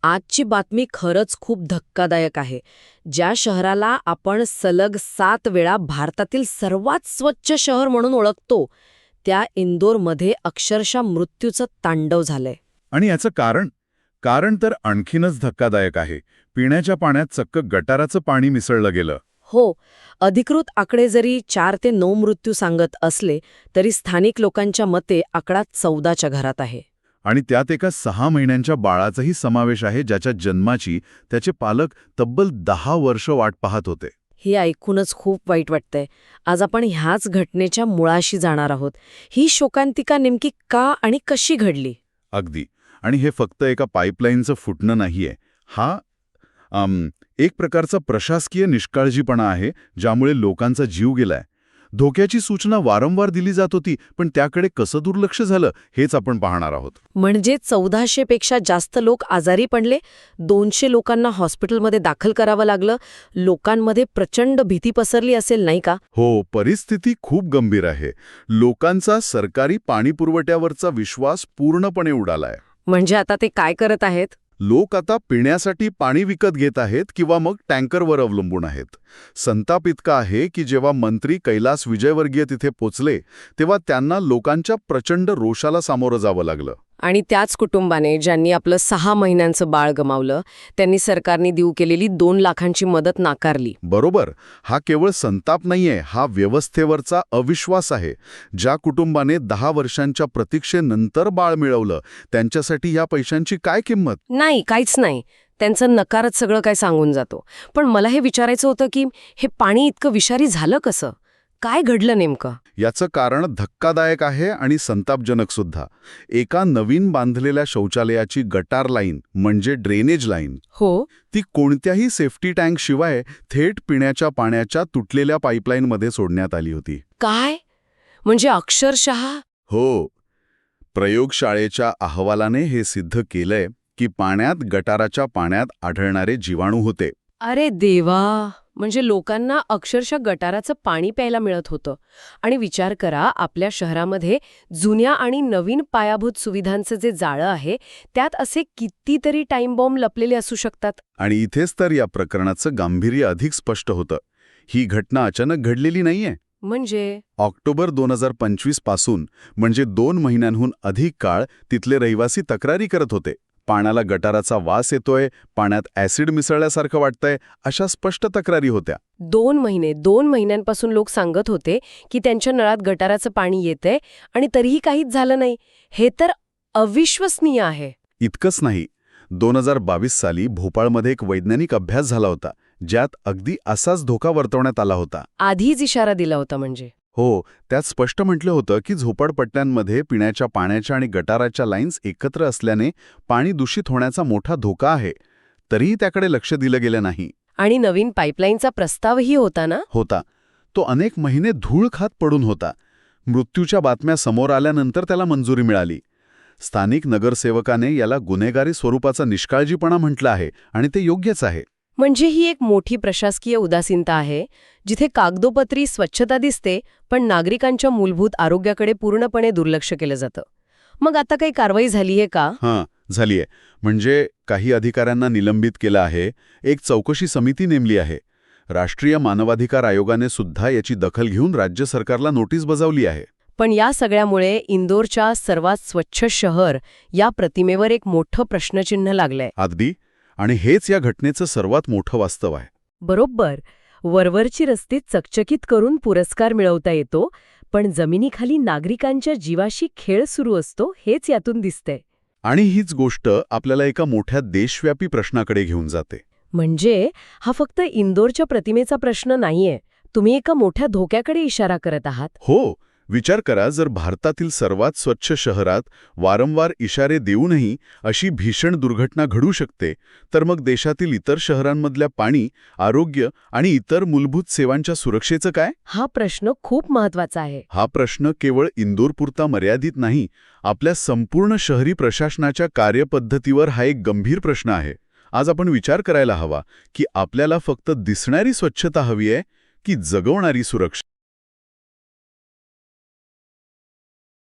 आजची बातमी खरंच खूप धक्कादायक आहे. ज्या शहराला आपण सलग 7 वेळा भारतातील सर्वात स्वच्छ शहर म्हणून ओळखतो, त्या इंदोरमध्ये अक्षरशः मृत्यूचं तांडव झालंय. आणि याचं कारण तर आणखीनच धक्कादायक आहे. पिण्याच्या पाण्यात चक्क गटाराचं पाणी मिसळलं गेलं. हो, अधिकृत आकडे जरी 4 ते 9 मृत्यू सांगत असले, तरी स्थानिक लोकांच्या मते आकडा 14च्या घरात आहे. आणि त्यात एका 6 महिन्यांच्या बाळाचाही समावेश आहे, ज्याच्या जन्माची त्याचे पालक तब्बल 10 वर्ष वाट पाहत होते. हे ऐकूनच खूप वाईट वाटतंय. आज आपण ह्याच घटनेच्या मुळाशी जाणार आहोत. ही शोकांतिका नेमकी का आणि कशी घडली? अगदी. आणि हे फक्त एका पाईपलाईनचं फुटणं नाहीये. हा एक प्रकारचा प्रशासकीय निष्काळजीपणा आहे, ज्यामुळे लोकांचा जीव गेलाय. धोक्याची सूचना वारंवार दिली जात होती, पण त्याकडे कसं दुर्लक्ष झालं हेच आपण पाहणार आहोत. म्हणजे 1400 पेक्षा जास्त लोक आजारी पडले, 200 लोकांना हॉस्पिटलमध्ये दाखल करावं लागलं, लोकांमध्ये प्रचंड भीती पसरली असेल, नाही का? हो, परिस्थिती खूप गंभीर आहे. लोकांचा सरकारी पाणीपुरवठ्यावरचा विश्वास पूर्णपणे उडालाय. म्हणजे आता ते काय करत आहेत? लोक आता पिण्यासाठी पाणी विकत घेत आहेत किंवा मग टँकरवर अवलंबून आहेत. संताप इतका आहे की जेव्हा मंत्री कैलास विजयवर्गीय तिथे पोचले, तेव्हा त्यांना लोकांच्या प्रचंड रोषाला सामोरं जावं लागलं. आणि त्याच कुटुंबाने ज्यांनी आपलं 6 महिन्यांचं बाळ गमावलं, त्यांनी सरकारने देऊ केलेली 2 लाखांची मदत नाकारली. बरोबर. हा केवळ संताप नाहीये, हा व्यवस्थेवरचा अविश्वास आहे. ज्या कुटुंबाने 10 वर्षांच्या प्रतीक्षेनंतर बाळ मिळवलं, त्यांच्यासाठी या पैशांची काय किंमत? नाही, काहीच नाही. त्यांचं नकारच सगळं काय सांगून जातो. पण मला हे विचारायचं होतं की हे पाणी इतकं विषारी झालं कसं? काय घडलं नेमकं? याचं कारण धक्कादायक आहे आणि संतापजनक सुद्धा. एका नवीन बांधलेल्या शौचालयाची गटार लाईन म्हणजे ड्रेनेज लाईन, हो, ती कोणत्याही सेफ्टी टँक शिवाय थेट पिण्याच्या पाण्याच्या तुटलेल्या पाईपलाईनमध्ये सोडण्यात आली होती. काय? म्हणजे अक्षरशः? हो. प्रयोगशाळेच्या अहवालाने हे सिद्ध केलंय की पाण्यात गटाराच्या पाण्यात आढळणारे जीवाणू होते. अरे देवा! म्हणजे लोकांना अक्षरशः गटाराचं पाणी प्यायला मिळत होतं. आणि विचार करा, आपल्या शहरामध्ये जुन्या आणि नवीन पायाभूत सुविधांचं जे जाळं आहे, त्यात असे कितीतरी टाईम बॉम्ब लपलेले असू शकतात. आणि इथेच तर या प्रकरणाचं गांभीर्य अधिक स्पष्ट होतं. ही घटना अचानक घडलेली नाहीये. म्हणजे ऑक्टोबर 2025 पासून, म्हणजे 2 महिन्यांहून अधिक काळ तिथले रहिवासी तक्रारी करत होते. पाण्याला गटाराचा वास येतोय, पाण्यात ॲसिड मिसळल्यासारखं वाटतंय, अशा स्पष्ट तक्रारी होत्या. 2 महिन्यांपासून लोक सांगत होते की त्यांच्या नळात गटाराचं पाणी येतंय आणि तरीही काहीच झालं नाही. हे तर अविश्वसनीय आहे. इतकंच नाही, 2022 साली भोपाळमध्ये एक वैज्ञानिक अभ्यास झाला होता, ज्यात अगदी असाच धोका वर्तवण्यात आला होता. आधीच इशारा दिला होता म्हणजे? हो, त्यात स्पष्ट म्हटलं होतं की झोपडपट्ट्यांमध्ये पिण्याच्या पाण्याच्या आणि गटाराच्या लाईन्स एकत्र असल्याने पाणी दूषित होण्याचा मोठा धोका आहे. तरीही त्याकडे लक्ष दिलं गेलं नाही. आणि नवीन पाईपलाईनचा प्रस्तावही होता ना? होता. तो अनेक महिने धूळ खात पडून होता. मृत्यूच्या बातम्या समोर आल्यानंतर त्याला मंजुरी मिळाली. स्थानिक नगरसेवकाने याला गुन्हेगारी स्वरूपाचा निष्काळजीपणा म्हटलं आहे आणि ते योग्यच आहे. म्हणजे ही एक मोठी प्रशासकीय उदासीनता आहे, जिथे कागदोपत्री स्वच्छता दिसते, पण नागरिकांच्या मूलभूत आरोग्याकडे पूर्णपणे दुर्लक्ष केलं जातं. मग आता काही कारवाई झालीये का? हां, झालीये. म्हणजे काही अधिकाऱ्यांना निलंबित केलं आहे. एक चौकशी समिती नेमली आहे. राष्ट्रीय मानवाधिकार आयोगाने सुद्धा याची दखल घेऊन राज्य सरकारला नोटीस बजावली आहे. पण या सगळ्यामुळे इंदोरच्या सर्वात स्वच्छ शहर या प्रतिमेवर एक मोठं प्रश्नचिन्ह लागलंय. अगदी. आणि हेच या घटनेचं सर्वात मोठं वास्तव आहे. बरोबर. वरवरची रस्ते चकचकीत करून पुरस्कार मिळवता येतो, पण जमिनीखाली नागरिकांच्या जीवाशी खेळ सुरू असतो, हेच यातून दिसतंय. आणि हीच गोष्ट आपल्याला एका मोठ्या देशव्यापी प्रश्नाकडे घेऊन जाते. म्हणजे हा फक्त इंदोरच्या प्रतिमेचा प्रश्न नाहीये. तुम्ही एका मोठ्या धोक्याकडे इशारा करत आहात. हो, विचार करा, जर भारतातील सर्वात स्वच्छ शहरात वारंवार इशारे देऊनही अशी भीषण दुर्घटना घडू शकते, तर मग देशातील इतर शहरांमधल्या पाणी, आरोग्य आणि इतर मूलभूत सेवांच्या सुरक्षेचं काय? हा प्रश्न खूप महत्वाचा आहे. हा प्रश्न केवळ इंदोरपुरता मर्यादित नाही, आपल्या संपूर्ण शहरी प्रशासनाच्या कार्यपद्धतीवर हा एक गंभीर प्रश्न आहे. आज आपण विचार करायला हवा की आपल्याला फक्त दिसणारी स्वच्छता हवी आहे की जगवणारी सुरक्षा.